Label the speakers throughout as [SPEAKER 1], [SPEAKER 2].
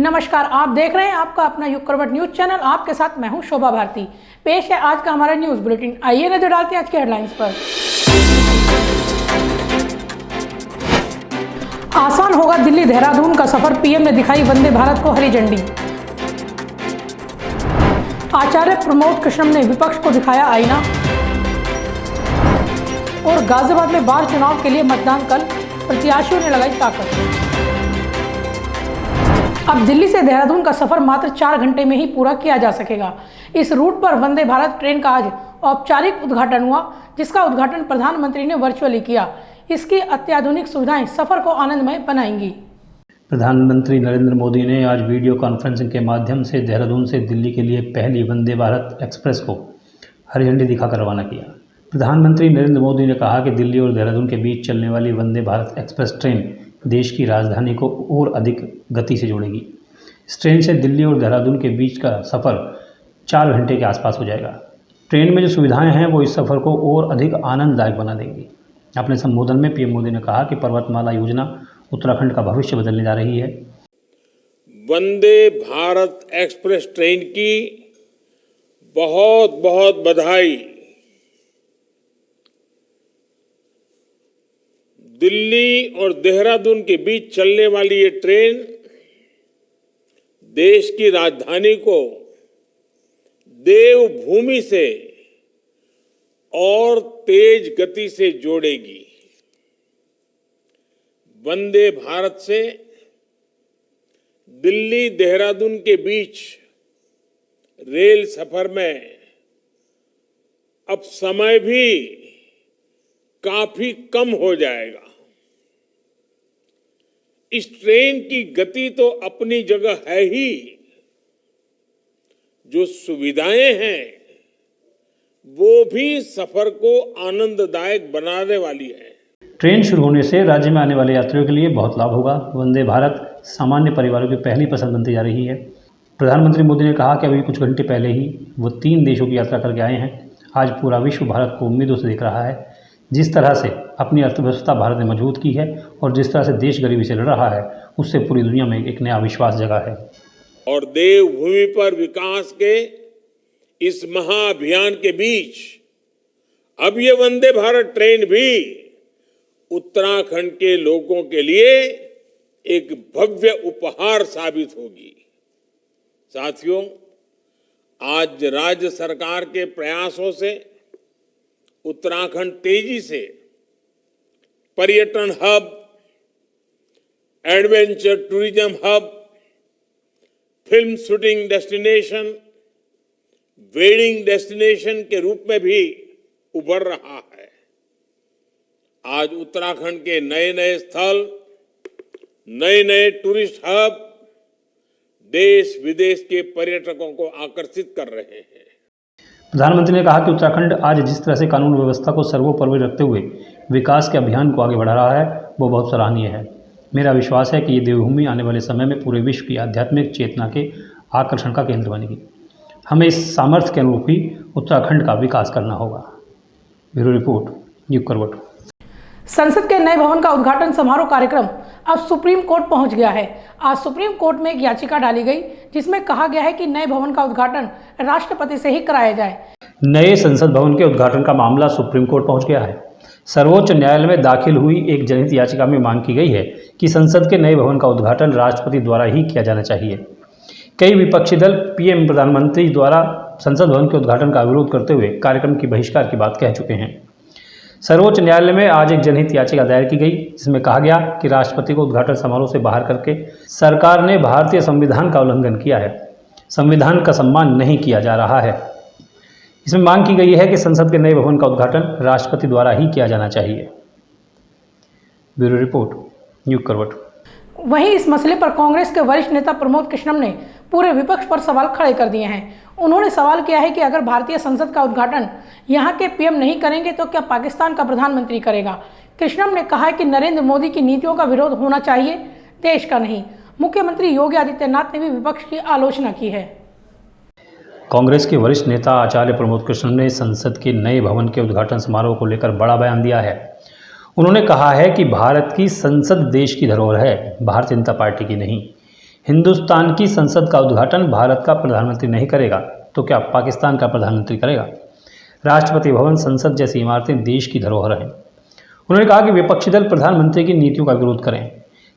[SPEAKER 1] नमस्कार, आप देख रहे हैं आपका अपना युग करवट न्यूज चैनल। आपके साथ मैं हूं शोभा भारती। पेश है आज का हमारा न्यूज बुलेटिन। आइए नजर डालते हैं आज के हेडलाइंस पर। आसान होगा दिल्ली देहरादून का सफर, पीएम ने दिखाई वंदे भारत को हरी झंडी। आचार्य प्रमोद कृष्णम ने विपक्ष को दिखाया आईना। और गाजियाबाद में बाढ़ चुनाव के लिए मतदान कल, प्रत्याशियों ने लगाई ताकत। अब दिल्ली से देहरादून का सफर मात्र 4 घंटे में ही पूरा किया जा सकेगा। इस रूट पर वंदे भारत ट्रेन का आज औपचारिक उद्घाटन हुआ, जिसका उद्घाटन प्रधानमंत्री ने वर्चुअली किया। इसकी अत्याधुनिक सुविधाएं सफर को आनंदमय बनाएंगी।
[SPEAKER 2] प्रधानमंत्री नरेंद्र मोदी ने आज वीडियो कॉन्फ्रेंसिंग के माध्यम से देहरादून से दिल्ली के लिए पहली वंदे भारत एक्सप्रेस को हरी झंडी दिखाकर रवाना किया। प्रधानमंत्री नरेंद्र मोदी ने कहा कि दिल्ली और देहरादून के बीच चलने वाली वंदे भारत एक्सप्रेस ट्रेन देश की राजधानी को और अधिक गति से जोड़ेगी। इस ट्रेन से दिल्ली और देहरादून के बीच का सफ़र 4 घंटे के आसपास हो जाएगा। ट्रेन में जो सुविधाएं हैं वो इस सफ़र को और अधिक आनंददायक बना देंगी। अपने संबोधन में पीएम मोदी ने कहा कि पर्वतमाला योजना उत्तराखंड का भविष्य बदलने जा रही है।
[SPEAKER 3] वंदे भारत एक्सप्रेस ट्रेन की बहुत बहुत बधाई। दिल्ली और देहरादून के बीच चलने वाली ये ट्रेन देश की राजधानी को देवभूमि से और तेज गति से जोड़ेगी। वंदे भारत से दिल्ली देहरादून के बीच रेल सफर में अब समय भी काफी कम हो जाएगा। इस ट्रेन की गति तो अपनी जगह है ही, जो सुविधाएं हैं वो भी सफर को आनंददायक बनाने वाली है।
[SPEAKER 2] ट्रेन शुरू होने से राज्य में आने वाले यात्रियों के लिए बहुत लाभ होगा। वंदे भारत सामान्य परिवारों की पहली पसंद बनती जा रही है। प्रधानमंत्री मोदी ने कहा कि अभी कुछ घंटे पहले ही वो 3 देशों की यात्रा करके आए हैं। आज पूरा विश्व भारत को उम्मीदों से देख रहा है। जिस तरह से अपनी अर्थव्यवस्था भारत ने मजबूत की है और जिस तरह से देश गरीबी से लड़ रहा है, उससे पूरी दुनिया में एक नया विश्वास जगा है।
[SPEAKER 3] और देवभूमि पर विकास के इस महाअभियान के बीच अब ये वंदे भारत ट्रेन भी उत्तराखंड के लोगों के लिए एक भव्य उपहार साबित होगी। साथियों, आज राज्य सरकार के प्रयासों से उत्तराखंड तेजी से पर्यटन hub, adventure tourism hub, film shooting destination, wedding destination के रूप में भी उभर रहा है। आज उत्तराखंड के नए नए स्थल, नए नए टूरिस्ट हब देश विदेश के पर्यटकों को आकर्षित कर रहे हैं।
[SPEAKER 2] प्रधानमंत्री ने कहा कि उत्तराखंड आज जिस तरह से कानून व्यवस्था को सर्वोपरि रखते हुए विकास के अभियान को आगे बढ़ा रहा है, वो बहुत सराहनीय है। मेरा विश्वास है कि ये देवभूमि आने वाले समय में पूरे विश्व की आध्यात्मिक चेतना के आकर्षण का केंद्र बनेगी। हमें इस सामर्थ्य के अनुरूप ही उत्तराखंड का विकास करना होगा। ब्यूरो रिपोर्ट, युग करवट।
[SPEAKER 1] संसद के नए भवन का उद्घाटन समारोह कार्यक्रम अब सुप्रीम कोर्ट पहुंच गया है। आज सुप्रीम कोर्ट में एक याचिका डाली गई, जिसमें कहा गया है कि नए भवन का उद्घाटन राष्ट्रपति से ही कराया जाए।
[SPEAKER 2] नए संसद भवन के उद्घाटन का मामला सुप्रीम कोर्ट पहुंच गया है। सर्वोच्च न्यायालय में दाखिल हुई एक जनहित याचिका में मांग की गई है कि संसद के नए भवन का उद्घाटन राष्ट्रपति द्वारा ही किया जाना चाहिए। कई विपक्षी दल पीएम प्रधानमंत्री द्वारा संसद भवन के उद्घाटन का विरोध करते हुए कार्यक्रम की बहिष्कार की बात कह चुके हैं। सर्वोच्च न्यायालय में आज एक जनहित याचिका दायर की गई, जिसमें कहा गया कि राष्ट्रपति को उद्घाटन समारोह से बाहर करके सरकार ने भारतीय संविधान का उल्लंघन किया है, संविधान का सम्मान नहीं किया जा रहा है। इसमें मांग की गई है कि संसद के नए भवन का उद्घाटन राष्ट्रपति द्वारा ही किया जाना चाहिए। ब्यूरो रिपोर्ट, युग करवट।
[SPEAKER 1] वहीं इस मसले पर कांग्रेस के वरिष्ठ नेता प्रमोद कृष्णम ने पूरे विपक्ष पर सवाल खड़े कर दिए हैं। उन्होंने सवाल किया है कि अगर भारतीय संसद का उद्घाटन यहां के पीएम नहीं करेंगे तो क्या पाकिस्तान का प्रधानमंत्री करेगा। कृष्णम ने कहा है कि नरेंद्र मोदी की नीतियों का विरोध होना चाहिए, देश का नहीं। मुख्यमंत्री योगी आदित्यनाथ ने भी विपक्ष की आलोचना की है।
[SPEAKER 2] कांग्रेस के वरिष्ठ नेता आचार्य प्रमोद कृष्णम ने संसद के नए भवन के उद्घाटन समारोह को लेकर बड़ा बयान दिया है। उन्होंने कहा है कि भारत की संसद देश की धरोहर है, भारतीय जनता पार्टी की नहीं। हिंदुस्तान की संसद का उद्घाटन भारत का प्रधानमंत्री नहीं करेगा तो क्या पाकिस्तान का प्रधानमंत्री करेगा। राष्ट्रपति भवन, संसद जैसी इमारतें देश की धरोहर हैं। उन्होंने कहा कि विपक्षी दल प्रधानमंत्री की नीतियों का विरोध करें।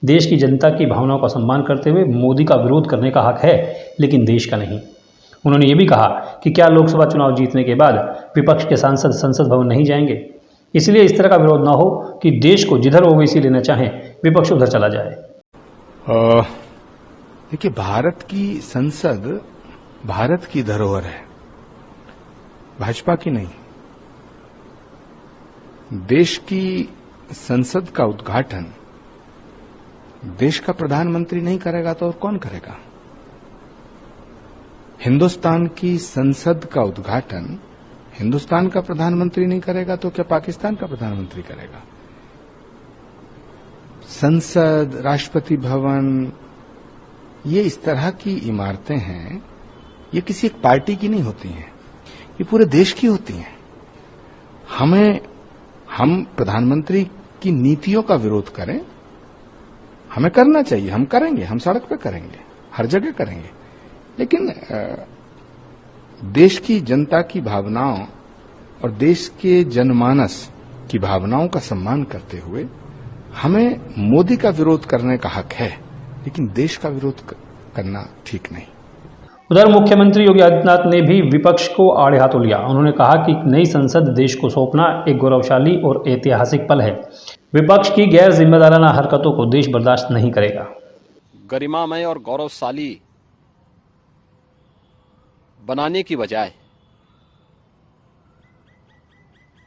[SPEAKER 2] देश की जनता की भावनाओं का सम्मान करते हुए मोदी का विरोध करने का हक है, लेकिन देश का नहीं। उन्होंने ये भी कहा कि क्या लोकसभा चुनाव जीतने के बाद विपक्ष के सांसद संसद भवन नहीं जाएंगे, इसलिए इस तरह का विरोध न हो कि देश को जिधर ओवैसी लेना चाहें विपक्ष उधर चला जाए।
[SPEAKER 4] देखिए, भारत की संसद भारत की धरोहर है, भाजपा की नहीं। देश की संसद का उद्घाटन देश का प्रधानमंत्री नहीं करेगा तो और कौन करेगा। हिंदुस्तान की संसद का उद्घाटन हिंदुस्तान का प्रधानमंत्री नहीं करेगा तो क्या पाकिस्तान का प्रधानमंत्री करेगा। संसद, राष्ट्रपति भवन, ये इस तरह की इमारतें हैं, ये किसी एक पार्टी की नहीं होती हैं, ये पूरे देश की होती हैं। हम प्रधानमंत्री की नीतियों का विरोध करें, हमें करना चाहिए, हम करेंगे, हम सड़क पे करेंगे, हर जगह करेंगे, लेकिन देश की जनता की भावनाओं और देश के जनमानस की भावनाओं का सम्मान करते हुए हमें मोदी का विरोध करने का हक है, लेकिन देश का विरोध करना ठीक नहीं।
[SPEAKER 2] उधर मुख्यमंत्री योगी आदित्यनाथ ने भी विपक्ष को आड़े हाथों लिया। उन्होंने कहा कि नई संसद देश को सौंपना एक गौरवशाली और ऐतिहासिक पल है। विपक्ष की गैर जिम्मेदाराना हरकतों को देश बर्दाश्त नहीं करेगा।
[SPEAKER 5] गरिमामय और गौरवशाली बनाने की बजाय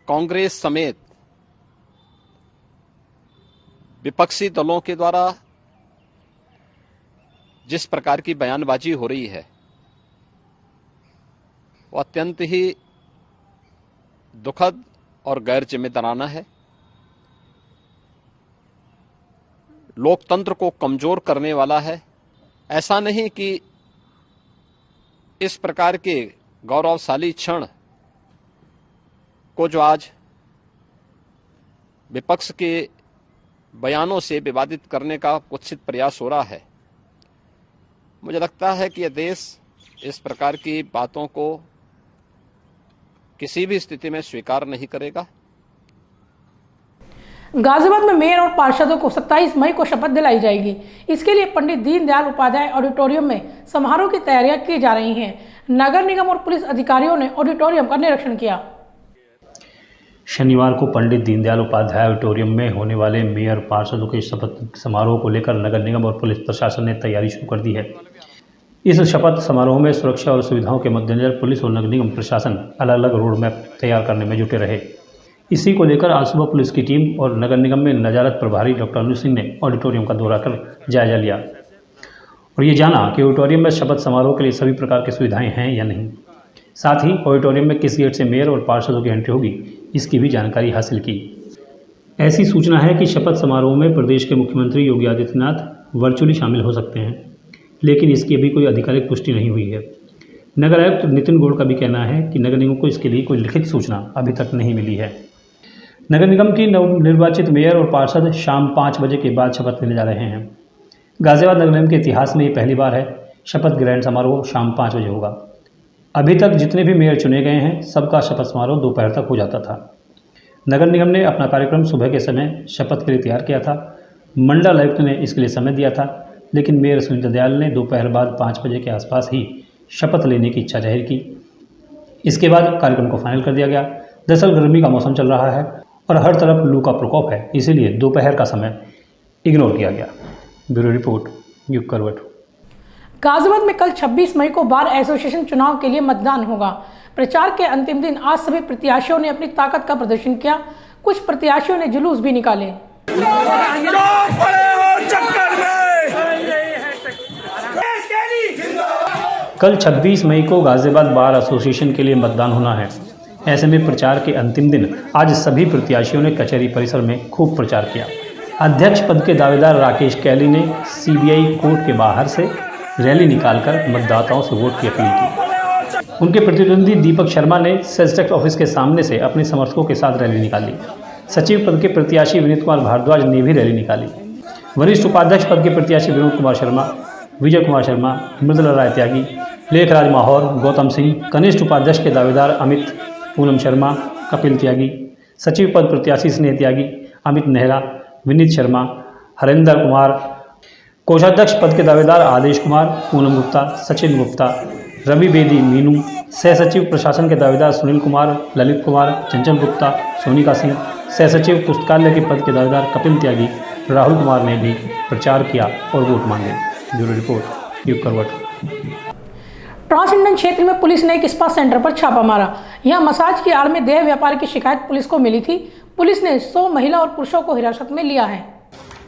[SPEAKER 5] कांग्रेस समेत विपक्षी दलों के द्वारा जिस प्रकार की बयानबाजी हो रही है वो अत्यंत ही दुखद और गैर जिम्मेदाराना है। लोकतंत्र को कमजोर करने वाला है। ऐसा नहीं कि इस प्रकार के गौरवशाली क्षण को जो आज विपक्ष के बयानों से विवादित करने का कुत्सित प्रयास हो रहा है, मुझे लगता है कि यह देश इस प्रकार की बातों को किसी भी स्थिति में स्वीकार नहीं करेगा।
[SPEAKER 1] गाजियाबाद में मेयर और पार्षदों को 27 मई को शपथ दिलाई जाएगी। इसके लिए पंडित दीनदयाल उपाध्याय ऑडिटोरियम में समारोह की तैयारियां की जा रही हैं। नगर निगम और पुलिस अधिकारियों ने ऑडिटोरियम का निरीक्षण किया।
[SPEAKER 2] शनिवार को पंडित दीनदयाल उपाध्याय ऑडिटोरियम में होने वाले मेयर पार्षदों के शपथ समारोह को लेकर नगर निगम और पुलिस प्रशासन ने तैयारी शुरू कर दी है। इस शपथ समारोह में सुरक्षा और सुविधाओं के मद्देनजर पुलिस और नगर निगम प्रशासन अलग अलग रोड मैप तैयार करने में जुटे रहे। इसी को लेकर आज सुबह पुलिस की टीम और नगर निगम में नजारत प्रभारी डॉक्टर अनु सिंह ने ऑडिटोरियम का दौरा कर जायजा लिया और ये जाना कि ऑडिटोरियम में शपथ समारोह के लिए सभी प्रकार की सुविधाएं हैं या नहीं। साथ ही ऑडिटोरियम में किस गेट से मेयर और पार्षदों की एंट्री होगी, इसकी भी जानकारी हासिल की। ऐसी सूचना है कि शपथ समारोह में प्रदेश के मुख्यमंत्री योगी आदित्यनाथ वर्चुअली शामिल हो सकते हैं, लेकिन इसकी अभी कोई आधिकारिक पुष्टि नहीं हुई है। नगर आयुक्त नितिन गौड़ का भी कहना है कि नगर निगम को इसके लिए कोई लिखित सूचना अभी तक नहीं मिली है। नगर निगम की नवनिर्वाचित मेयर और पार्षद शाम 5 बजे के बाद शपथ लेने जा रहे हैं। गाजियाबाद नगर निगम के इतिहास में ये पहली बार है शपथ ग्रहण समारोह शाम 5 बजे होगा। अभी तक जितने भी मेयर चुने गए हैं सबका शपथ समारोह दोपहर तक हो जाता था। नगर निगम ने अपना कार्यक्रम सुबह के समय शपथ के लिए तैयार किया था। मंडल आयुक्त ने इसके लिए समय दिया था, लेकिन मेयर सुनीता दयाल ने दोपहर बाद 5 बजे के आसपास ही शपथ लेने की इच्छा जाहिर की। इसके बाद कार्यक्रम को फाइनल कर दिया गया। दरअसल गर्मी का मौसम चल रहा है और हर तरफ लू का प्रकोप है, इसीलिए दोपहर का समय इग्नोर किया गया। ब्यूरो रिपोर्ट, युग करवट।
[SPEAKER 1] गाजियाबाद में कल 26 मई को बार एसोसिएशन चुनाव के लिए मतदान होगा। प्रचार के अंतिम दिन आज सभी प्रत्याशियों ने अपनी ताकत का प्रदर्शन किया। कुछ प्रत्याशियों ने जुलूस भी निकाले।
[SPEAKER 2] कल 26 मई को गाजियाबाद बार एसोसिएशन के लिए मतदान होना है। ऐसे में प्रचार के अंतिम दिन आज सभी प्रत्याशियों ने कचहरी परिसर में खूब प्रचार किया। अध्यक्ष पद के दावेदार राकेश कैली ने सीबीआई कोर्ट के बाहर से रैली निकालकर मतदाताओं से वोट की अपील की। उनके प्रतिद्वंदी दीपक शर्मा ने सेल्स टैक्स ऑफिस के सामने से अपने समर्थकों के साथ रैली निकाली। सचिव पद के प्रत्याशी विनीत कुमार भारद्वाज ने भी रैली निकाली। वरिष्ठ उपाध्यक्ष पद के प्रत्याशी विनोद कुमार शर्मा, विजय कुमार शर्मा, मृदुला राय त्यागी, लेखराज माहौर, गौतम सिंह, कनिष्ठ उपाध्यक्ष के दावेदार अमित, पूनम शर्मा, कपिल त्यागी, सचिव पद प्रत्याशी स्नेह त्यागी, अमित नेहरा, विनीत शर्मा, हरेंद्र कुमार, कोषाध्यक्ष पद के दावेदार आदेश कुमार, पूनम गुप्ता, सचिन गुप्ता, रवि बेदी मीनू, सह सचिव प्रशासन के दावेदार सुनील कुमार, ललित कुमार, चंचल गुप्ता, सोनिका सिंह, सह सचिव पुस्तकालय के पद के दावेदार कपिल त्यागी, राहुल कुमार ने भी प्रचार किया और वोट मांगे। ब्यूरो रिपोर्ट, युग करवट।
[SPEAKER 1] ट्रांस क्षेत्र में पुलिस ने एक स्पा सेंटर पर छापा मारा। यहां मसाज की आड़ में देह व्यापार की शिकायत पुलिस को मिली थी। पुलिस ने 100 महिला और पुरुषों को हिरासत में लिया है।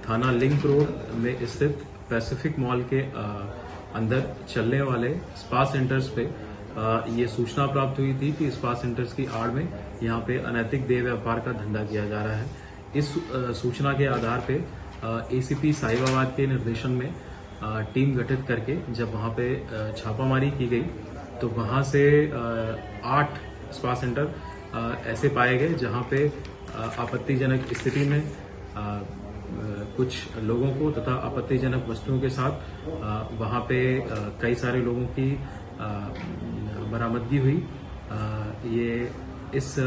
[SPEAKER 6] थाना लिंक रोड में स्थित पैसिफिक मॉल के अंदर चलने वाले स्पा सेंटर्स पे ये सूचना प्राप्त हुई थी कि स्पा सेंटर्स की आड़ में यहाँ पे अनैतिक देह व्यापार का धंधा किया जा रहा है। इस सूचना के आधार पे एसीपी साहिबाबाद के निर्देशन में टीम गठित करके जब वहाँ पे छापामारी की गई तो वहाँ से 8 स्पा सेंटर ऐसे पाए गए जहाँ पे आपत्तिजनक स्थिति में कुछ लोगों को तथा आपत्तिजनक वस्तुओं के साथ वहाँ पे कई सारे लोगों की बरामदगी हुई। ये इस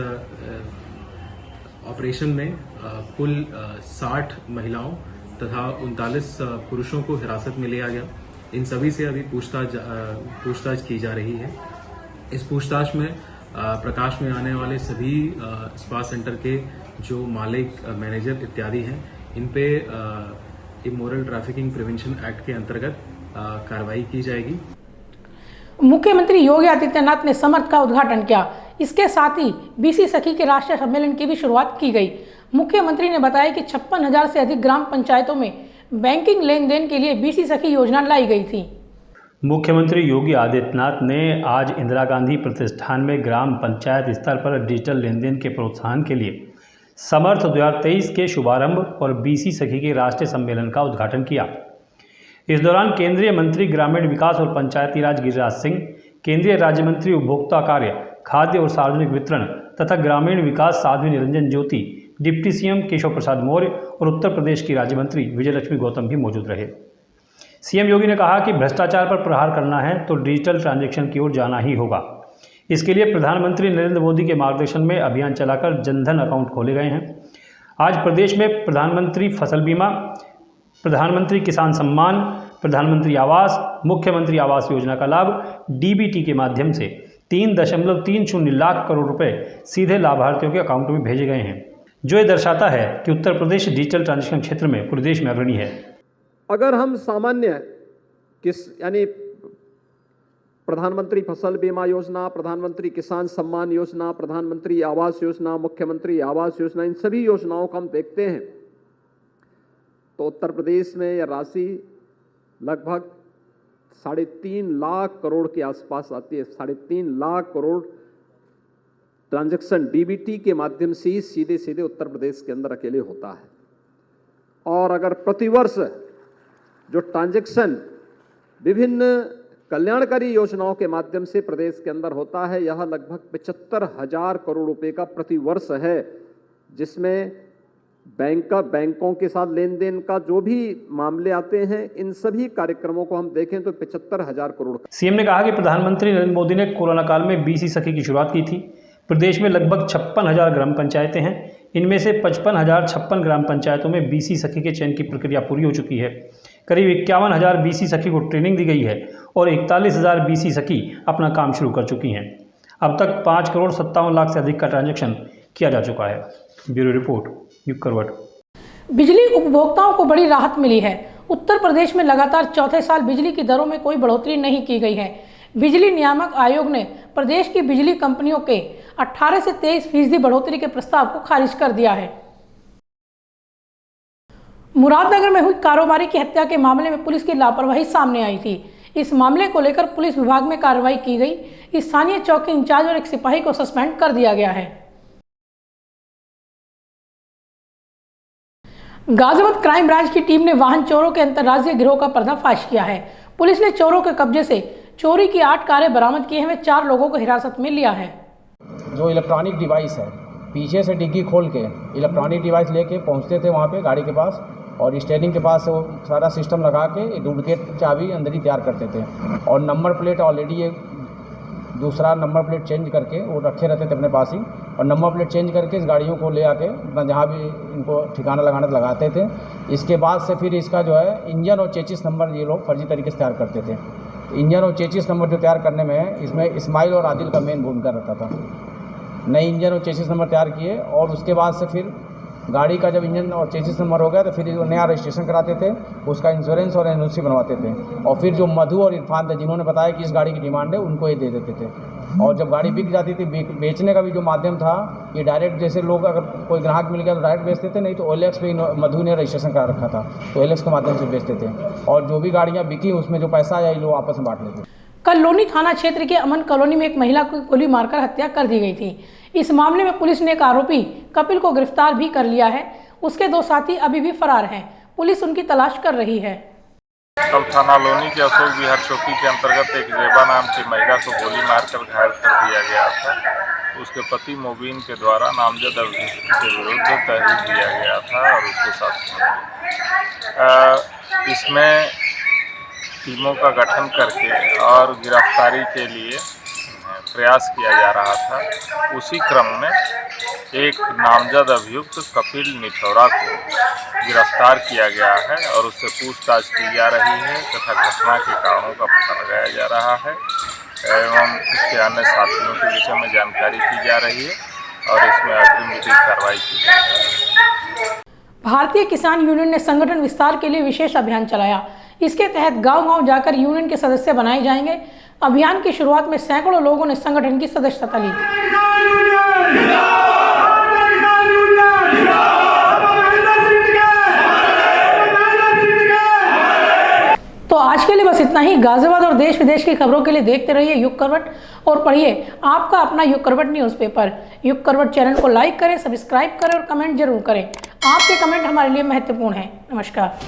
[SPEAKER 6] ऑपरेशन में कुल 60 महिलाओं तथा 39 पुरुषों को हिरासत में लिया गया। इन सभी से अभी पूछताछ की जा रही है। इस पूछताछ में प्रकाश में आने वाले सभी स्पा सेंटर के जो मालिक, मैनेजर इत्यादि हैं, इन पे इमोरल ट्रैफिकिंग प्रिवेंशन एक्ट के अंतर्गत कार्रवाई की जाएगी।
[SPEAKER 1] मुख्यमंत्री योगी आदित्यनाथ ने समर्थ का उद्घाटन किया। इसके साथ ही बीसी सखी के राष्ट्रीय सम्मेलन की भी शुरुआत की गई। मुख्यमंत्री ने बताया कि 56,000 से अधिक ग्राम पंचायतों में बैंकिंग लेन देन के लिए बीसी सखी योजना लाई गई थी।
[SPEAKER 2] मुख्यमंत्री योगी आदित्यनाथ ने आज इंदिरा गांधी प्रतिष्ठान में ग्राम पंचायत स्तर पर डिजिटल लेन देन के प्रोत्साहन के लिए समर्थ 2023 के शुभारंभ और बीसी सखी के राष्ट्रीय सम्मेलन का उद्घाटन किया। इस दौरान केंद्रीय मंत्री ग्रामीण विकास और पंचायती राज गिरिराज सिंह, केंद्रीय राज्य मंत्री उपभोक्ता कार्य, खाद्य और सार्वजनिक वितरण तथा ग्रामीण विकास साध्वी निरंजन ज्योति, डिप्टी सीएम केशव प्रसाद मौर्य और उत्तर प्रदेश की राज्य मंत्री विजयलक्ष्मी गौतम भी मौजूद रहे। सीएम योगी ने कहा कि भ्रष्टाचार पर प्रहार करना है तो डिजिटल ट्रांजैक्शन की ओर जाना ही होगा। इसके लिए प्रधानमंत्री नरेंद्र मोदी के मार्गदर्शन में अभियान चलाकर जनधन अकाउंट खोले गए हैं। आज प्रदेश में प्रधानमंत्री फसल बीमा, प्रधानमंत्री किसान सम्मान, प्रधानमंत्री आवास, मुख्यमंत्री आवास योजना का लाभ डीबीटी के माध्यम से 3.30 लाख करोड़ रुपए सीधे लाभार्थियों के अकाउंट में भेजे गए हैं, जो ये दर्शाता है कि उत्तर प्रदेश डिजिटल ट्रांजैक्शन क्षेत्र में पूरे देश में अग्रणी है।
[SPEAKER 7] अगर हम सामान्य यानी प्रधानमंत्री फसल बीमा योजना, प्रधानमंत्री किसान सम्मान योजना, प्रधानमंत्री आवास योजना, मुख्यमंत्री आवास योजना, इन सभी योजनाओं को हम देखते हैं तो उत्तर प्रदेश में यह राशि लगभग 3.5 लाख करोड़ के आसपास आती है। 3.5 लाख करोड़ ट्रांजैक्शन डीबीटी के माध्यम से ही सीधे सीधे उत्तर प्रदेश के अंदर अकेले होता है। और अगर प्रतिवर्ष जो ट्रांजैक्शन विभिन्न कल्याणकारी योजनाओं के माध्यम से प्रदेश के अंदर होता है, यह लगभग 75,000 करोड़ रुपए का प्रतिवर्ष है, जिसमें बैंकों के साथ लेन देन का जो भी मामले आते हैं, इन सभी कार्यक्रमों को हम देखें तो 75,000 करोड़।
[SPEAKER 2] सीएम ने कहा कि प्रधानमंत्री नरेंद्र मोदी ने कोरोना काल में बीसी सखी की शुरुआत की थी। प्रदेश में लगभग 56,000 ग्राम पंचायतें हैं। इनमें से 55,056 ग्राम पंचायतों में बीसी सखी के चयन की प्रक्रिया पूरी हो चुकी है। करीब 51,000 बीसी सखी को ट्रेनिंग दी गई है और 41,000 बीसी सखी अपना काम शुरू कर चुकी हैं। अब तक 5,57,00,000 से अधिक का ट्रांजैक्शन किया जा चुका है। ब्यूरो रिपोर्ट, युग करवट।
[SPEAKER 1] बिजली उपभोक्ताओं को बड़ी राहत मिली है। उत्तर प्रदेश में लगातार चौथे साल बिजली की दरों में कोई बढ़ोतरी नहीं की गई है। बिजली नियामक आयोग ने प्रदेश की बिजली कंपनियों के 18 से 23% बढ़ोतरी के प्रस्ताव को खारिज कर दिया है। मुरादनगर में हुई कारोबारी की हत्या के मामले में पुलिस की लापरवाही सामने आई थी। इस मामले को लेकर पुलिस विभाग में कार्रवाई की गई। स्थानीय चौकी इंचार्ज और एक सिपाही को सस्पेंड कर दिया गया है। गाजियाबाद क्राइम ब्रांच की टीम ने वाहन चोरों के अंतर्राज्यीय गिरोह का पर्दाफाश किया है। पुलिस ने चोरों के कब्जे से चोरी की 8 कारें बरामद की हैं। 4 लोगों को हिरासत में लिया है।
[SPEAKER 8] जो इलेक्ट्रॉनिक डिवाइस है, पीछे से डिग्गी खोल के इलेक्ट्रॉनिक डिवाइस लेके पहुंचते थे वहाँ पे गाड़ी के पास, और स्टेयरिंग के पास वो सारा सिस्टम लगा के डुप्लीकेट चाबी अंदर ही तैयार करते थे और नंबर प्लेट ऑलरेडी एक दूसरा नंबर प्लेट चेंज करके वो रखे रहते थे अपने पास ही और नंबर प्लेट चेंज करके इस गाड़ियों को ले आके अपना जहाँ भी इनको ठिकाना लगाना लगाते थे। इसके बाद से फिर इसका जो है इंजन और चेचिस नंबर ये लोग फर्जी तरीके से तैयार करते थे। इंजन और चेचिस नंबर जो तैयार करने में है इसमें इस्माइल और आदिल का मेन भूमिका रहता था। नए इंजन और चेचिस नंबर तैयार किए और उसके बाद से फिर गाड़ी का जब इंजन और चेसिस नंबर हो गया तो फिर नया रजिस्ट्रेशन कराते थे, उसका इंश्योरेंस और एनओसी बनवाते थे और फिर जो मधु और इरफान थे जिन्होंने बताया कि इस गाड़ी की डिमांड है उनको ये दे देते थे। और जब गाड़ी बिक जाती थी बेचने का भी जो माध्यम था ये डायरेक्ट, जैसे लोग अगर कोई ग्राहक मिल गया तो डायरेक्ट बेचते थे, नहीं तो OLX पे मधु ने रजिस्ट्रेशन करा रखा था तो OLX के माध्यम से बेचते थे और जो भी गाड़ियाँ बिकी उसमें जो पैसा आया ये लोग आपस में बांट लेते।
[SPEAKER 1] कल लोनी थाना क्षेत्र के अमन कॉलोनी में एक महिला को गोली मारकर हत्या कर दी गई थी। इस मामले में पुलिस ने एक आरोपी कपिल को गिरफ्तार भी कर लिया है। उसके 2 साथी अभी भी फरार हैं। पुलिस उनकी तलाश कर रही है।
[SPEAKER 9] कल थाना लोनी के अशोक विहार चौकी के अंतर्गत एक जेबा नाम की महिला को गोली मारकर घायल कर दिया गया था। उसके पति मोबिन के द्वारा नामजद अभियुक्त के विरुद्ध तहरीर दिया गया था और उसके साथ इसमें टीमों का गठन करके और गिरफ्तारी के लिए प्रयास किया जा रहा था। उसी क्रम में एक नामजद अभियुक्त कपिल निठौरा को गिरफ्तार किया गया है और उससे पूछताछ की जा रही है तथा घटना के कारणों का पता लगाया जा रहा है एवं इसके अन्य साथियों के विषय में जानकारी की जा रही है और इसमें अग्रिम विधिक कार्रवाई की जा रही है।
[SPEAKER 1] भारतीय किसान यूनियन ने संगठन विस्तार के लिए विशेष अभियान चलाया। इसके तहत गांव-गांव जाकर यूनियन के सदस्य बनाए जाएंगे। अभियान की शुरुआत में सैकड़ों लोगों ने संगठन की सदस्यता ली। तो आज के लिए बस इतना ही। गाजियाबाद और देश विदेश की खबरों के लिए देखते रहिए युग करवट और पढ़िए आपका अपना युग करवट न्यूज़पेपर। युग करवट चैनल को लाइक करें, सब्सक्राइब करें और कमेंट जरूर करें। आपके कमेंट हमारे लिए महत्वपूर्ण हैं। नमस्कार।